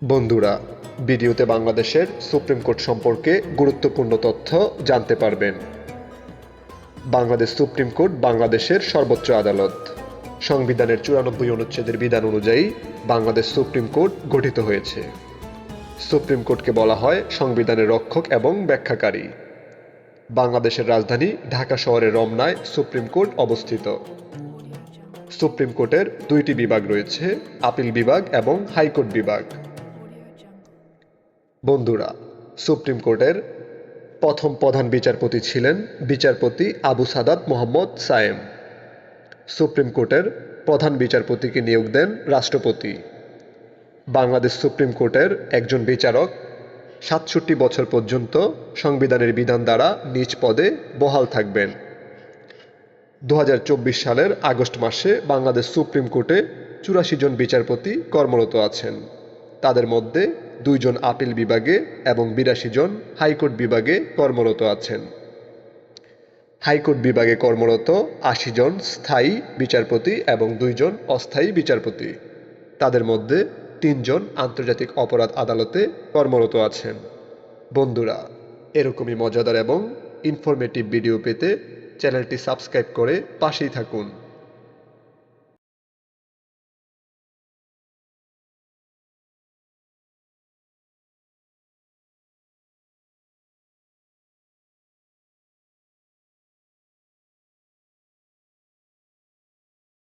বন্ধুরা, ভিডিওতে বাংলাদেশের সুপ্রিম কোর্ট সম্পর্কে গুরুত্বপূর্ণ তথ্য জানতে পারবেন। বাংলাদেশ সুপ্রিম কোর্ট বাংলাদেশের সর্বোচ্চ আদালত। সংবিধানের 94 অনুচ্ছেদের বিধান অনুযায়ী বাংলাদেশ সুপ্রিম কোর্ট গঠিত হয়েছে। সুপ্রিম কোর্টকে বলা হয় সংবিধানের রক্ষক এবং ব্যাখ্যাকারী। বাংলাদেশের রাজধানী ঢাকা শহরের রমনায় সুপ্রিম কোর্ট অবস্থিত। সুপ্রিম কোর্টের দুইটি বিভাগ রয়েছে, আপিল বিভাগ এবং হাইকোর্ট বিভাগ। বন্ধুরা, সুপ্রিম কোর্টের প্রথম প্রধান বিচারপতি ছিলেন বিচারপতি আবু সাদাত মোহাম্মদ সায়েম। সুপ্রিম কোর্টের প্রধান বিচারপতিকে নিয়োগ দেন রাষ্ট্রপতি। বাংলাদেশ সুপ্রিম কোর্টের একজন বিচারক ৬৭ বছর পর্যন্ত সংবিধানের বিধান দ্বারা নিজ পদে বহাল থাকবেন। ২০২৪ সালের আগস্ট মাসে বাংলাদেশ সুপ্রিম কোর্টে ৮৪ জন বিচারপতি কর্মরত আছেন। তাদের মধ্যে ২ জন আপিল বিভাগে এবং ৮২ জন হাইকোর্ট বিভাগে কর্মরত আছেন। হাইকোর্ট বিভাগে কর্মরত ৮০ জন স্থায়ী বিচারপতি এবং ২ জন অস্থায়ী বিচারপতি। তাদের মধ্যে ৩ জন আন্তর্জাতিক অপরাধ আদালতে কর্মরত আছেন। বন্ধুরা, এরকমই মজাদার এবং ইনফরমেটিভ ভিডিও পেতে চ্যানেলটি সাবস্ক্রাইব করে পাশেই থাকুন।